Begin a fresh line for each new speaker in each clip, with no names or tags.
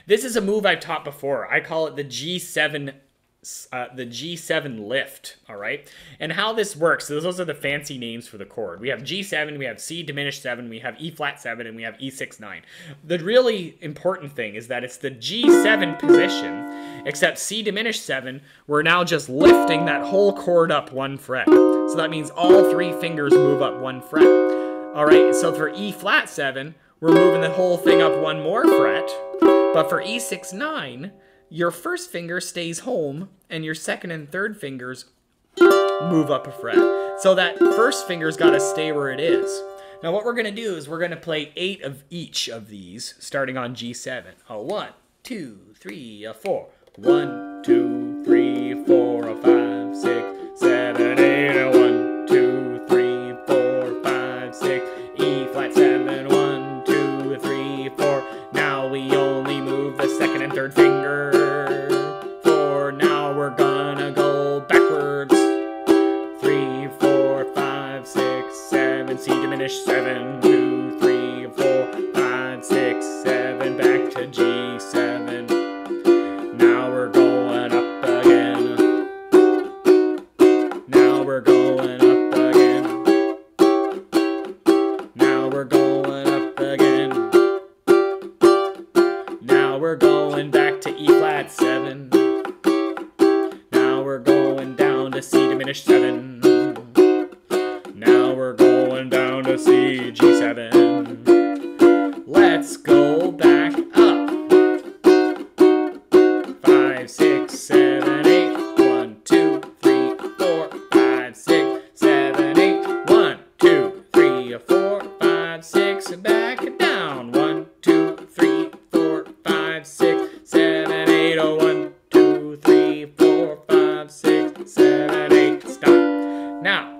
This is a move I've taught before. I call it the G7 lift, all right? And how this works, so those are the fancy names for the chord. We have G7, we have C diminished 7, we have E flat 7, and we have E6 9. The really important thing is that it's the G7 position, except C diminished 7, we're now just lifting that whole chord up 1 fret. So that means all 3 fingers move up 1 fret. All right, so for E flat 7, we're moving the whole thing up 1 more fret. But for E6 9, your first finger stays home and your second and third fingers move up a fret. So that first finger's got to stay where it is. Now what we're going to do is we're going to play 8 of each of these starting on G7. 1, 2, 3, 4. 1, 2, 3, 4, 5, 6, 7, 8. 1, 2, 3, 4, 5, 6. E flat 7. 1, 2, 3, 4. Now we only move the second and third finger. For now we're gonna go backwards. 3, 4, 5, 6, 7. C diminished 7. 2, 3, 4, 5, 6, 7. Back to G7. Now we're going up again. Now we're going up again. Now we're going up again. Now we're going back to E flat 7. Now we're going down to C diminished 7. Now we're going down to C, G7. Let's go back up. 5, 6, 7, 8. 1, 2, 3, 4, 5, 6, 7, 8. 1, 2, 3, 4, 5, 6. Back down. 1, 2, 3, 4, 5, 6, 7, 8. 1, 2, 3, 4, 5, 6, 7, 8. Stop. Now,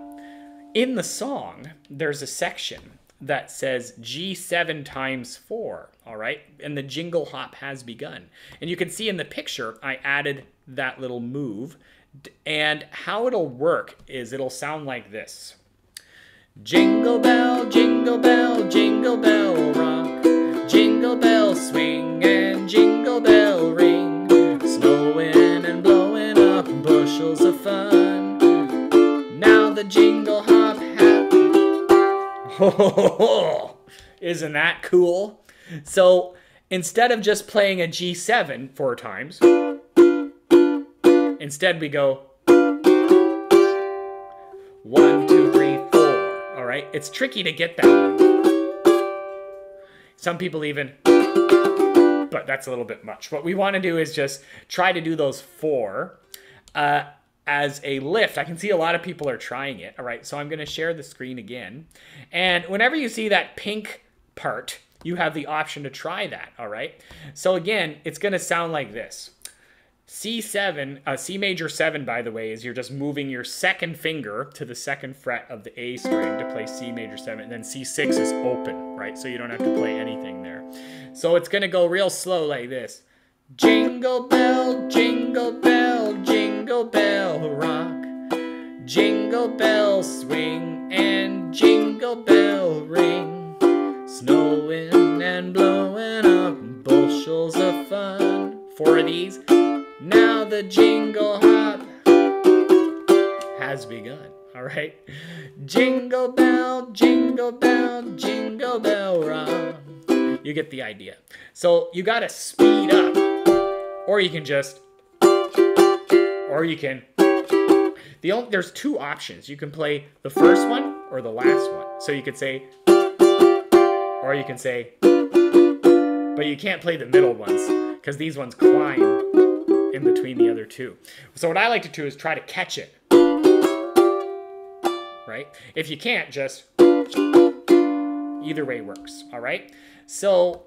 in the song, there's a section that says G7 times 4, all right? And the jingle hop has begun. And you can see in the picture, I added that little move. And how it'll work is it'll sound like this. Jingle bell, jingle bell, jingle bell rock. Jingle bell swing and jingle bell ring. Snowing and blowing up bushels of fun. Now the jingle hop isn't that cool? So instead of just playing a G7 4 times, instead we go 1, 2, 3, 4. All right, it's tricky to get that one. Some people even, but that's a little bit much. What we want to do is just try to do those 4 as a lift. I can see a lot of people are trying it. All right, so I'm going to share the screen again. And whenever you see that pink part, you have the option to try that, all right? So again, it's going to sound like this. C7, C major 7, by the way, is you're just moving your second finger to the second fret of the A string to play C major 7, and then C6 is open, right? So you don't have to play anything there. So it's going to go real slow like this. Jingle bell, jingle bell, jingle bell rock. Jingle bell swing and jingle bell ring. Snowing and blowing up bushels of fun. 4 of these. Now the jingle hop has begun. All right. Jingle bell, jingle bell, jingle bell rock. You get the idea. So you got to speed up. Or you can just, there's 2 options. You can play the first one or the last one. So you could say, or you can say, but you can't play the middle ones because these ones climb in between the other 2. So what I like to do is try to catch it, right? If you can't, just, either way works, all right? So,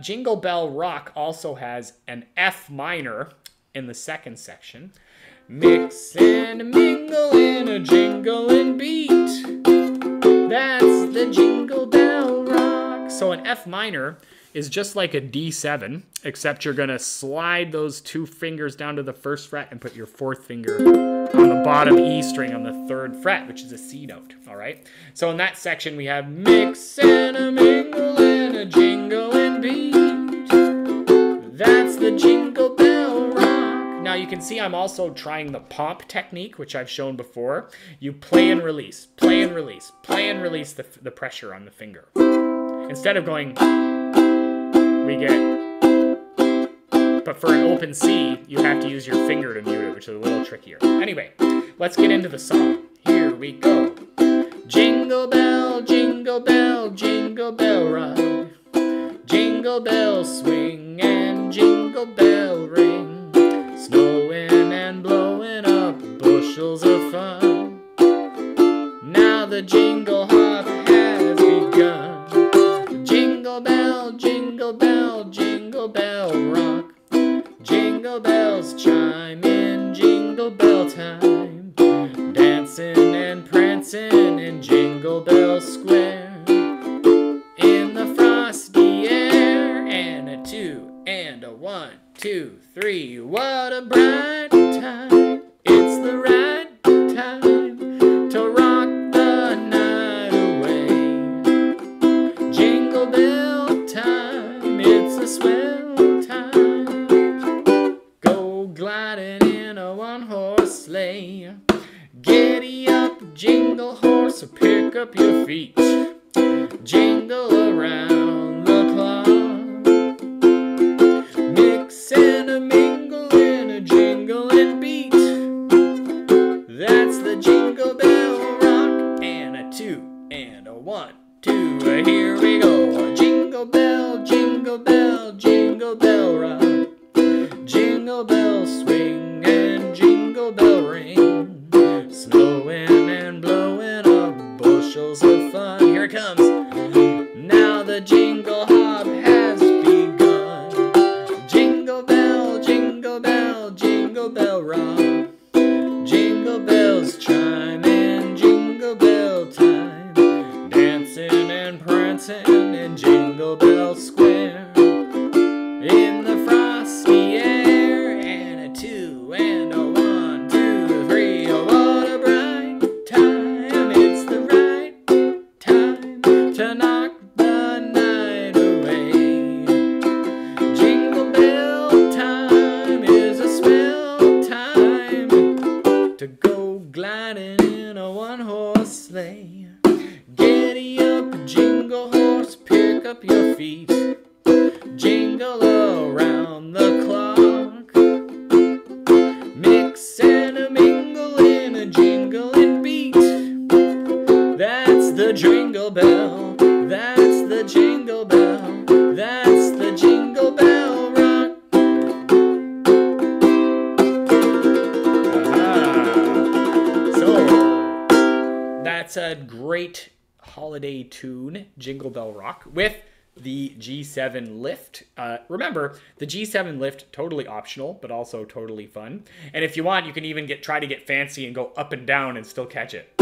Jingle Bell Rock also has an F minor in the second section. Mix and mingle in a jingling beat. That's the Jingle Bell Rock. So an F minor is just like a D7, except you're going to slide those 2 fingers down to the 1st fret and put your 4th finger on the bottom E string on the 3rd fret, which is a C note, all right? So in that section, we have mix and a mingle and a jingling beat. Jingle Bell Rock. Now you can see I'm also trying the pomp technique, which I've shown before. You play and release, play and release, play and release the pressure on the finger. Instead of going, we get... But for an open C, you have to use your finger to mute it, which is a little trickier. Anyway, let's get into the song. Here we go. Jingle bell, jingle bell, jingle bell rock. Jingle bells swing and jingle bell ring. Snowing and blowing up bushels of fun. Now the jingle hop has begun. Jingle bell, jingle bell, jingle bell rock. Jingle bells chime in jingle bell time. Dancing and prancing in Jingle Bell Square. In the frosty air, and a 2 and a 1, 2, 3. What a bright time. It's the right time to rock the night away. Jingle bell time, it's a swell time. Go gliding in a one-horse sleigh. Giddy up, jingle horse, pick up your feet. Jingle around the clock. Mix and a mingle in a jingling beat. That's the Jingle Bell Rock. And a 2 and a 1, 2. Here we go. Jingle bell, jingle bell, jingle bell rock. Jingle bells swing and jingle bell ring. Snowing and blowing up bushels of fun. Here it comes. Now the jingle hop has begun. Jingle bell, jingle bell, jingle bell rock. Jingle bells chime in jingle bell time. Dancing and prancing in Jingle Bell Square. In the frosty air, and a 2 and a 1, 2, 3. What a bright time. It's the right time to knock the night away. Jingle bell time is a swell time to go gliding in a one-horse sleigh. Giddy up, jingle horse, pick up your feet. Jingle around the clock. Mix and a mingle in a jingling beat. That's the Jingle Bell. That's the Jingle Bell. That's the Jingle Bell Rock. So, that's a great holiday tune, Jingle Bell Rock, with the G7 lift. Remember, the G7 lift, totally optional, but also totally fun. And if you want, you can even try to get fancy and go up and down and still catch it.